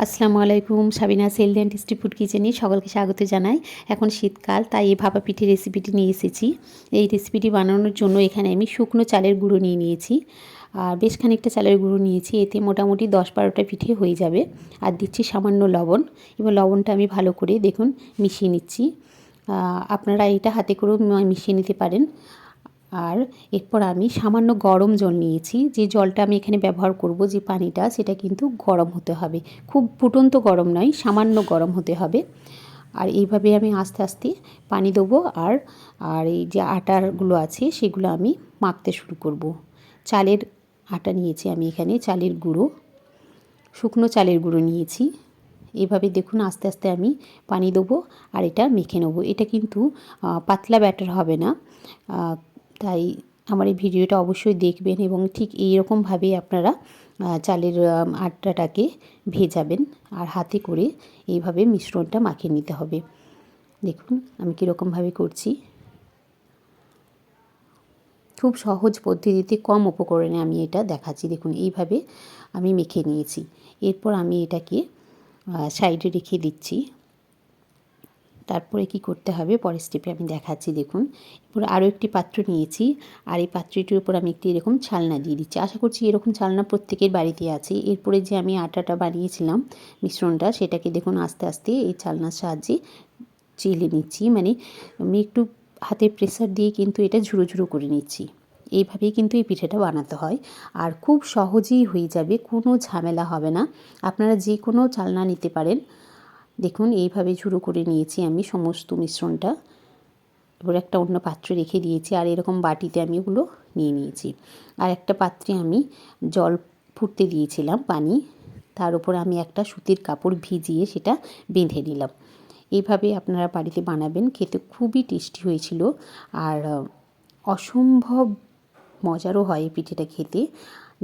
আসসালামু আলাইকুম। Sabina healthy and tasty food কিচেনে সকলকে স্বাগত জানাই। এখন শীতকাল, তাই এই ভাপা পিঠের রেসিপিটি নিয়ে এসেছি। এই রেসিপিটি বানানোর জন্য এখানে আমি শুকনো চালের গুঁড়ো নিয়ে নিয়েছি, আর বেশ খানিকটা চালের গুঁড়ো নিয়েছি। এতে মোটামুটি 10-12টা পিঠে হয়ে যাবে। আর দিচ্ছি সামান্য লবণ, এবং লবণটা আমি ভালো করে দেখুন মিশিয়ে নিচ্ছি। আপনারা এটা হাতে করেও মিশিয়ে নিতে পারেন। আর এরপর আমি সামান্য গরম জল নিয়েছি। যে জলটা আমি এখানে ব্যবহার করব, যে পানিটা, সেটা কিন্তু গরম হতে হবে। খুব ফুটন্ত গরম নয়, সামান্য গরম হতে হবে। আর এইভাবে আমি আস্তে আস্তে পানি দেবো, আর আর এই যে আটাগুলো আছে সেগুলো আমি মাখতে শুরু করব। চালের আটা নিয়েছি আমি এখানে, চালের গুঁড়ো, শুকনো চালের গুঁড়ো নিয়েছি। এইভাবে দেখুন আস্তে আস্তে আমি পানি দেবো আর এটা মেখে নেবো। এটা কিন্তু পাতলা ব্যাটার হবে না, তাই আমার এই ভিডিওটা অবশ্যই দেখবেন এবং ঠিক এই রকমভাবেই আপনারা চালের আটাটাকে ভেজাবেন। আর হাতে করে এইভাবে মিশ্রণটা মাখিয়ে নিতে হবে। দেখুন আমি কীরকমভাবে করছি। খুব সহজ পদ্ধতিতে কম উপকরণে আমি এটা দেখাচ্ছি। দেখুন এইভাবে আমি মেখে নিয়েছি। এরপর আমি এটাকে সাইডে রেখে দিচ্ছি। তারপরে কি করতে হবে পরের স্টেপে আমি দেখাচ্ছি। দেখুন এরপর আরও একটি পাত্র নিয়েছি, আর এই পাত্রটির উপর আমি একটি এরকম ছালনা দিয়ে দিচ্ছি। আশা করছি এরকম ছালনা প্রত্যেকের বাড়িতে আছে। এরপরে যে আমি আটাটা বানিয়েছিলাম মিশ্রণটা, সেটাকে দেখুন আস্তে আস্তে এই ছালনার সাহায্যে চেলে নিচ্ছি। মানে আমি একটু হাতে প্রেসার দিয়ে কিন্তু এটা ঝুরো ঝুরো করে নিচ্ছি। এইভাবেই কিন্তু এই পিঠেটা বানাতে হয়, আর খুব সহজেই হয়ে যাবে, কোনো ঝামেলা হবে না। আপনারা যে কোনো চালনা নিতে পারেন। দেখুন এইভাবে ঝুরো করে নিয়েছি আমি সমস্ত মিশ্রণটা। এবার একটা অন্য পাত্রে রেখে দিয়েছি, আর এরকম বাটিতে আমি ওগুলো নিয়ে নিয়েছি। আর একটা পাত্রে আমি জল ফুটতে দিয়েছিলাম, পানি, তার উপর আমি একটা সুতির কাপড় ভিজিয়ে সেটা বেঁধে নিলাম। এইভাবে আপনারা বাড়িতে বানাবেন, খেতে খুবই টেস্টি হয়েছিল, আর অসম্ভব মজারও হয় এই পিঠেটা খেতে।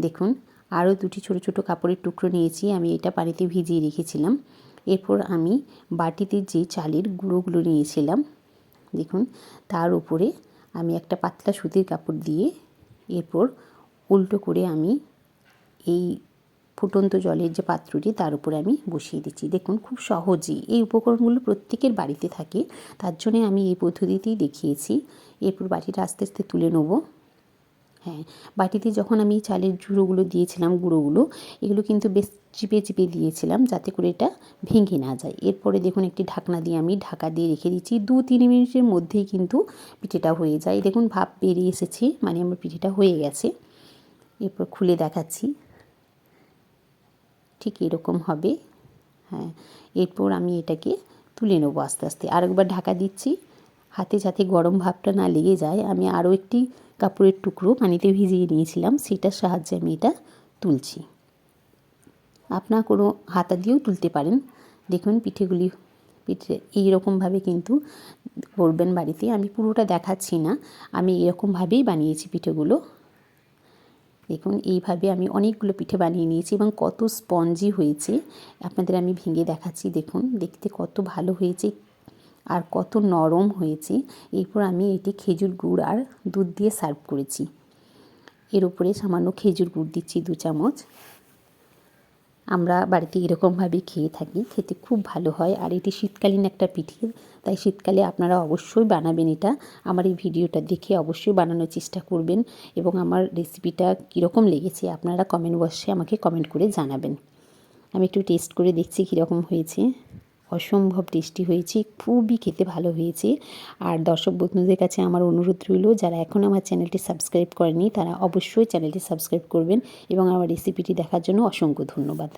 দেখুন আরও দুটি ছোট ছোট কাপড়ের টুকরো নিয়েছি, আমি এটা পানিতে ভিজিয়ে রেখেছিলাম। এরপর আমি বাটিতে যে চালের গুঁড়োগুলো নিয়েছিলাম, দেখুন তার উপরে আমি একটা পাতলা সুতির কাপড় দিয়ে এরপর উল্টো করে আমি এই ফুটন্ত জলের যে পাত্রটি তার উপরে আমি বসিয়ে দিচ্ছি। দেখুন খুব সহজেই এই উপকরণগুলো প্রত্যেকের বাড়িতে থাকে, তার জন্যে আমি এই পদ্ধতিতেই দেখিয়েছি। এরপর বাটিটা আস্তে আস্তে তুলে নেব। হ্যাঁ, বাটিতে যখন আমি চালের গুঁড়োগুলো দিয়েছিলাম, গুঁড়োগুলো এগুলো কিন্তু বেশ চিপে চিপে দিয়েছিলাম, যাতে করে এটা ভেঙে না যায়। এরপরে দেখুন একটি ঢাকনা দিয়ে আমি ঢাকা দিয়ে রেখে দিচ্ছি। 2-3 মিনিটের মধ্যেই কিন্তু পিঠেটা হয়ে যায়। দেখুন ভাপ বেরিয়ে এসেছে, মানে আমার পিঠেটা হয়ে গেছে। এরপর খুলে দেখাচ্ছি, ঠিক এরকম হবে। হ্যাঁ, এরপর আমি এটাকে তুলে নেবো আস্তে আস্তে। আরেকবার ঢাকা দিচ্ছি, হাতে যাতে গরম ভাবটা না লেগে যায়। আমি আরও একটি কাপড়ের টুকরো পানিতে ভিজিয়ে নিয়েছিলাম, সেটার সাহায্যে আমি এটা তুলছি। আপনার কোনো হাতা দিয়েও তুলতে পারেন। দেখুন পিঠে এইরকমভাবে কিন্তু করবেন বাড়িতে। আমি পুরোটা দেখাচ্ছি না, আমি এরকমভাবেই বানিয়েছি পিঠেগুলো। দেখুন এইভাবে আমি অনেকগুলো পিঠে বানিয়ে নিয়েছি, এবং কত স্পঞ্জি হয়েছে আপনাদের আমি ভেঙে দেখাচ্ছি। দেখুন দেখতে কত ভালো হয়েছে আর কত নরম হয়েছে। এরপর আমি এটি খেজুর গুড় আর দুধ দিয়ে সার্ভ করেছি। এর উপরে সামান্য খেজুর গুড় দিচ্ছি 2 চামচ। আমরা বাড়িতে এরকমভাবেই খেয়ে থাকি, খেতে খুব ভালো হয়। আর এটি শীতকালীন একটা পিঠে, তাই শীতকালে আপনারা অবশ্যই বানাবেন এটা। আমার এই ভিডিওটা দেখে অবশ্যই বানানোর চেষ্টা করবেন, এবং আমার রেসিপিটা কীরকম লেগেছে আপনারা কমেন্ট বক্সে আমাকে কমেন্ট করে জানাবেন। আমি একটু টেস্ট করে দেখছি কীরকম হয়েছে। অসম্ভব টেস্টি হয়েছে, খুবই খেতে ভালো হয়েছে। আর দর্শক বন্ধুদের কাছে আমার অনুরোধ রইল, যারা এখনও আমার চ্যানেলটি সাবস্ক্রাইব করেনি তারা অবশ্যই চ্যানেলটি সাবস্ক্রাইব করবেন, এবং আমার রেসিপিটি দেখার জন্য অসংখ্য ধন্যবাদ।